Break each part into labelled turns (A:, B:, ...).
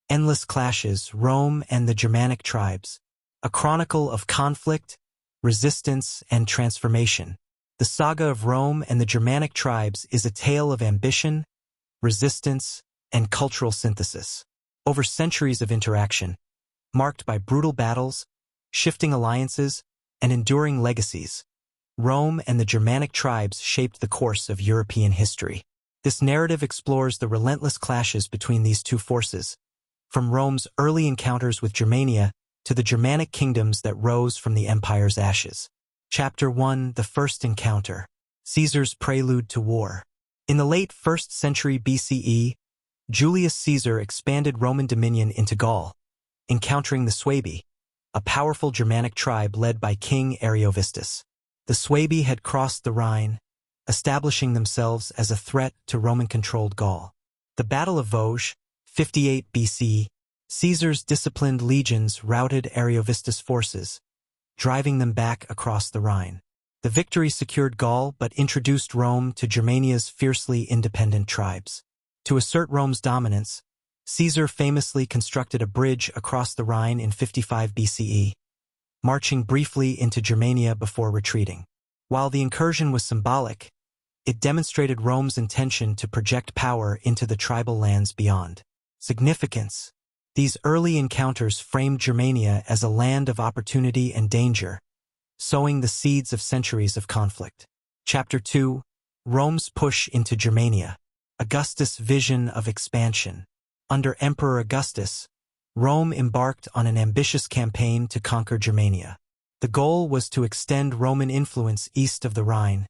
A: Endless clashes, Rome and the Germanic tribes. A chronicle of conflict, resistance, and transformation. The saga of Rome and the Germanic tribes is a tale of ambition, resistance, and cultural synthesis. Over centuries of interaction, marked by brutal battles, shifting alliances, and enduring legacies, Rome and the Germanic tribes shaped the course of European history. This narrative explores the relentless clashes between these two forces, from Rome's early encounters with Germania to the Germanic kingdoms that rose from the empire's ashes. Chapter 1: The First Encounter. Caesar's Prelude to War. In the late 1st century BCE, Julius Caesar expanded Roman dominion into Gaul, encountering the Suebi, a powerful Germanic tribe led by King Ariovistus. The Suebi had crossed the Rhine, establishing themselves as a threat to Roman-controlled Gaul. The Battle of Vosges, 58 BC, Caesar's disciplined legions routed Ariovistus' forces, driving them back across the Rhine. The victory secured Gaul but introduced Rome to Germania's fiercely independent tribes. To assert Rome's dominance, Caesar famously constructed a bridge across the Rhine in 55 BCE, marching briefly into Germania before retreating. While the incursion was symbolic, it demonstrated Rome's intention to project power into the tribal lands beyond. Significance. These early encounters framed Germania as a land of opportunity and danger, sowing the seeds of centuries of conflict. Chapter 2: Rome's Push into Germania. Augustus' Vision of Expansion. Under Emperor Augustus, Rome embarked on an ambitious campaign to conquer Germania. The goal was to extend Roman influence east of the Rhine,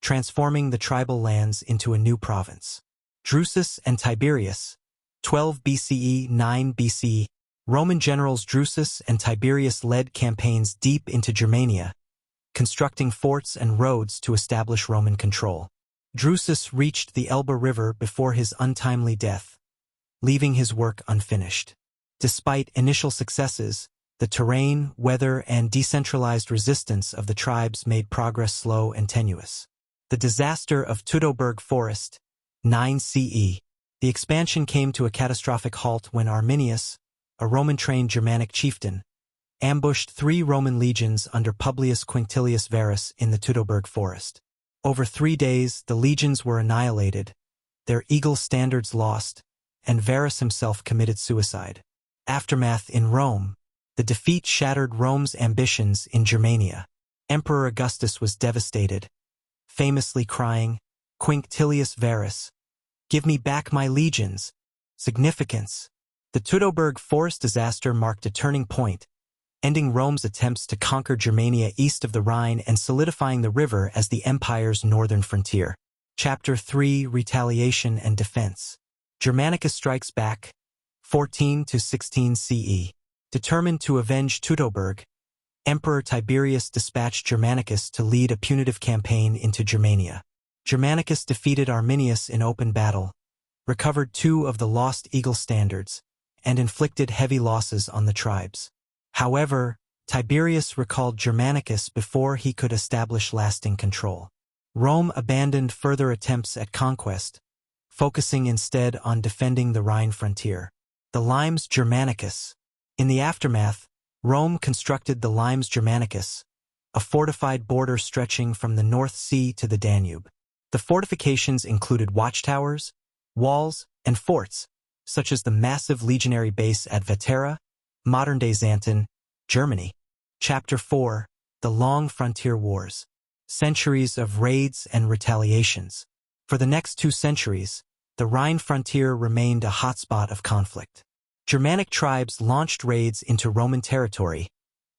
A: transforming the tribal lands into a new province. Drusus and Tiberius, 12 BCE, 9 BCE. Roman generals Drusus and Tiberius led campaigns deep into Germania, constructing forts and roads to establish Roman control. Drusus reached the Elbe River before his untimely death, leaving his work unfinished. Despite initial successes, the terrain, weather, and decentralized resistance of the tribes made progress slow and tenuous. The disaster of Teutoburg Forest, 9 CE. The expansion came to a catastrophic halt when Arminius, a Roman-trained Germanic chieftain, ambushed 3 Roman legions under Publius Quinctilius Varus in the Teutoburg Forest. Over 3 days, the legions were annihilated, their eagle standards lost, and Varus himself committed suicide. Aftermath in Rome. The defeat shattered Rome's ambitions in Germania. Emperor Augustus was devastated, famously crying, "Quinctilius Varus, give me back my legions." Significance. The Teutoburg Forest disaster marked a turning point, ending Rome's attempts to conquer Germania east of the Rhine and solidifying the river as the empire's northern frontier. Chapter 3: Retaliation and Defense. Germanicus strikes back, 14 to 16 CE. Determined to avenge Teutoburg, Emperor Tiberius dispatched Germanicus to lead a punitive campaign into Germania. Germanicus defeated Arminius in open battle, recovered 2 of the lost eagle standards, and inflicted heavy losses on the tribes. However, Tiberius recalled Germanicus before he could establish lasting control. Rome abandoned further attempts at conquest, focusing instead on defending the Rhine frontier. The Limes Germanicus. In the aftermath, Rome constructed the Limes Germanicus, a fortified border stretching from the North Sea to the Danube. The fortifications included watchtowers, walls, and forts, such as the massive legionary base at Vetera, modern-day Xanten, Germany. Chapter 4: The Long Frontier Wars. Centuries of raids and retaliations. For the next 2 centuries, the Rhine frontier remained a hotspot of conflict. Germanic tribes launched raids into Roman territory,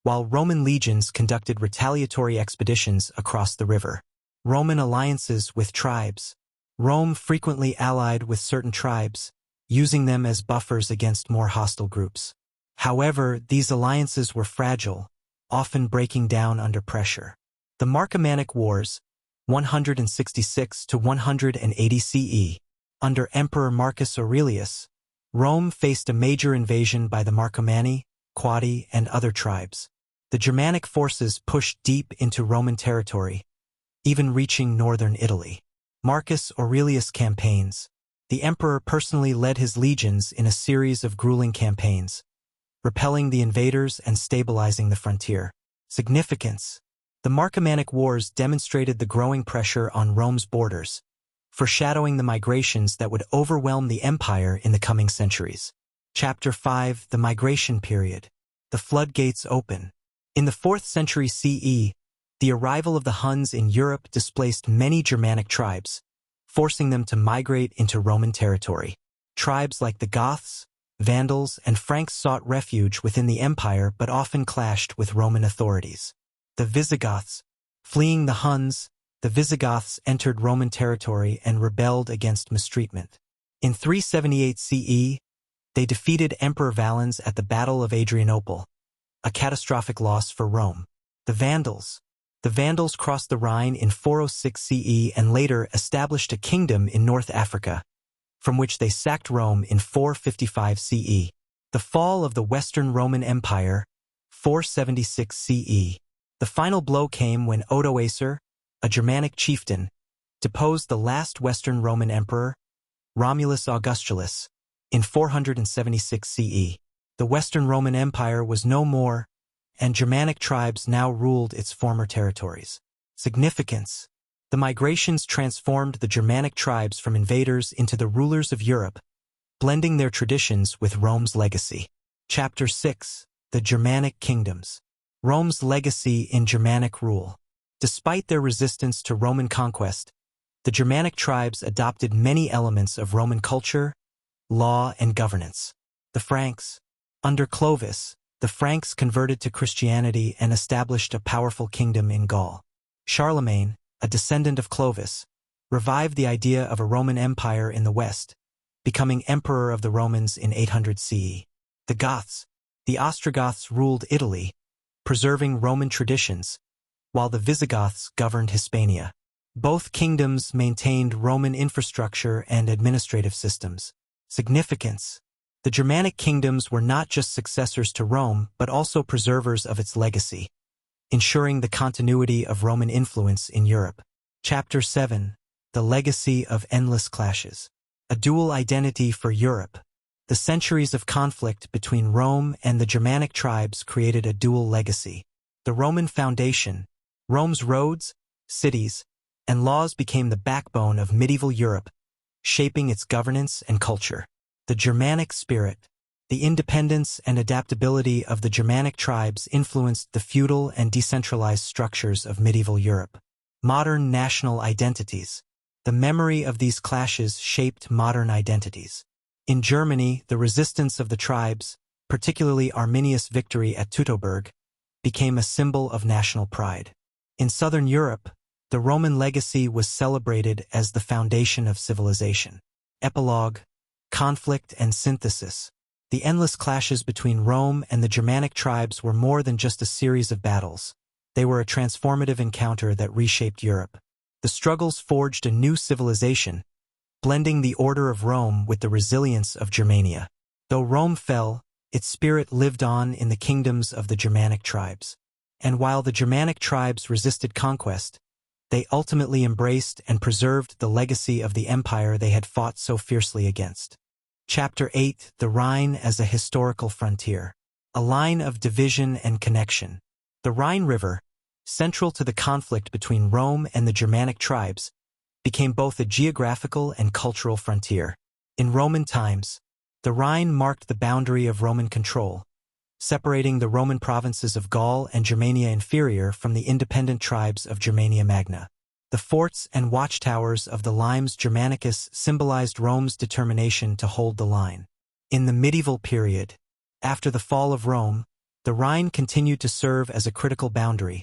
A: while Roman legions conducted retaliatory expeditions across the river. Roman alliances with tribes. Rome frequently allied with certain tribes, using them as buffers against more hostile groups. However, these alliances were fragile, often breaking down under pressure. The Marcomannic Wars, 166 to 180 CE. Under Emperor Marcus Aurelius, Rome faced a major invasion by the Marcomanni, Quadi, and other tribes. The Germanic forces pushed deep into Roman territory, even reaching northern Italy. Marcus Aurelius campaigns. The emperor personally led his legions in a series of grueling campaigns, repelling the invaders and stabilizing the frontier. Significance. The Marcomannic Wars demonstrated the growing pressure on Rome's borders, foreshadowing the migrations that would overwhelm the empire in the coming centuries. Chapter 5. The Migration Period. The floodgates open. In the 4th century CE, the arrival of the Huns in Europe displaced many Germanic tribes, forcing them to migrate into Roman territory. Tribes like the Goths, Vandals, and Franks sought refuge within the empire but often clashed with Roman authorities. The Visigoths. Fleeing the Huns, the Visigoths entered Roman territory and rebelled against mistreatment. In 378 CE, they defeated Emperor Valens at the Battle of Adrianople, a catastrophic loss for Rome. The Vandals. The Vandals crossed the Rhine in 406 CE and later established a kingdom in North Africa, from which they sacked Rome in 455 CE. The fall of the Western Roman Empire, 476 CE. The final blow came when Odoacer, a Germanic chieftain, deposed the last Western Roman emperor, Romulus Augustulus, in 476 CE. The Western Roman Empire was no more, and Germanic tribes now ruled its former territories. Significance. The migrations transformed the Germanic tribes from invaders into the rulers of Europe, blending their traditions with Rome's legacy. Chapter 6. The Germanic Kingdoms. Rome's legacy in Germanic rule. Despite their resistance to Roman conquest, the Germanic tribes adopted many elements of Roman culture, law, and governance. The Franks. Under Clovis, the Franks converted to Christianity and established a powerful kingdom in Gaul. Charlemagne, a descendant of Clovis, revived the idea of a Roman Empire in the West, becoming emperor of the Romans in 800 CE. The Goths. The Ostrogoths ruled Italy, preserving Roman traditions, while the Visigoths governed Hispania. Both kingdoms maintained Roman infrastructure and administrative systems. Significance. The Germanic kingdoms were not just successors to Rome but also preservers of its legacy, ensuring the continuity of Roman influence in Europe. Chapter 7. The Legacy of Endless Clashes. A dual identity for Europe. The centuries of conflict between Rome and the Germanic tribes created a dual legacy. The Roman foundation, Rome's roads, cities, and laws became the backbone of medieval Europe, shaping its governance and culture. The Germanic spirit. The independence and adaptability of the Germanic tribes influenced the feudal and decentralized structures of medieval Europe. Modern national identities. The memory of these clashes shaped modern identities. In Germany, the resistance of the tribes, particularly Arminius' victory at Teutoburg, became a symbol of national pride. In southern Europe, the Roman legacy was celebrated as the foundation of civilization. Epilogue. Conflict and synthesis. The endless clashes between Rome and the Germanic tribes were more than just a series of battles. They were a transformative encounter that reshaped Europe. The struggles forged a new civilization, blending the order of Rome with the resilience of Germania. Though Rome fell, its spirit lived on in the kingdoms of the Germanic tribes. And while the Germanic tribes resisted conquest, they ultimately embraced and preserved the legacy of the empire they had fought so fiercely against. Chapter 8. The Rhine as a Historical Frontier. A line of division and connection. The Rhine River, central to the conflict between Rome and the Germanic tribes, became both a geographical and cultural frontier. In Roman times, the Rhine marked the boundary of Roman control, separating the Roman provinces of Gaul and Germania Inferior from the independent tribes of Germania Magna. The forts and watchtowers of the Limes Germanicus symbolized Rome's determination to hold the line. In the medieval period, after the fall of Rome, the Rhine continued to serve as a critical boundary,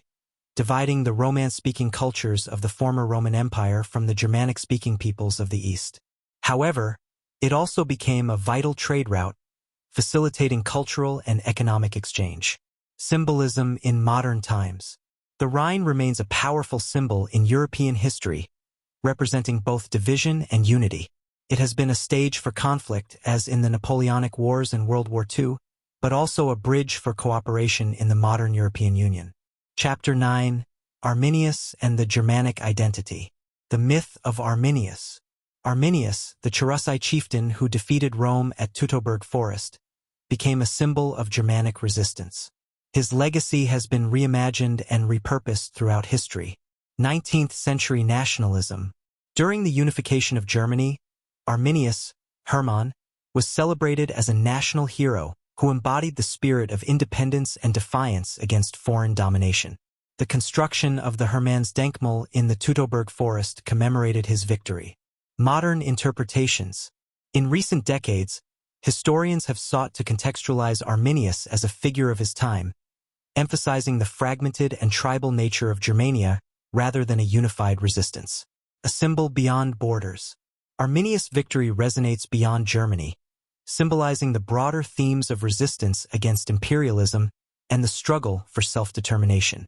A: dividing the Romance-speaking cultures of the former Roman Empire from the Germanic-speaking peoples of the East. However, it also became a vital trade route, facilitating cultural and economic exchange. Symbolism in modern times. The Rhine remains a powerful symbol in European history, representing both division and unity. It has been a stage for conflict, as in the Napoleonic Wars and World War II, but also a bridge for cooperation in the modern European Union. Chapter 9. Arminius and the Germanic Identity. The myth of Arminius. Arminius, the Cherusci chieftain who defeated Rome at Teutoburg Forest, became a symbol of Germanic resistance. His legacy has been reimagined and repurposed throughout history. 19th century nationalism. During the unification of Germany, Arminius, Hermann, was celebrated as a national hero who embodied the spirit of independence and defiance against foreign domination. The construction of the Hermannsdenkmal in the Teutoburg Forest commemorated his victory. Modern interpretations. In recent decades, historians have sought to contextualize Arminius as a figure of his time, emphasizing the fragmented and tribal nature of Germania rather than a unified resistance. A symbol beyond borders. Arminius' victory resonates beyond Germany, symbolizing the broader themes of resistance against imperialism and the struggle for self-determination.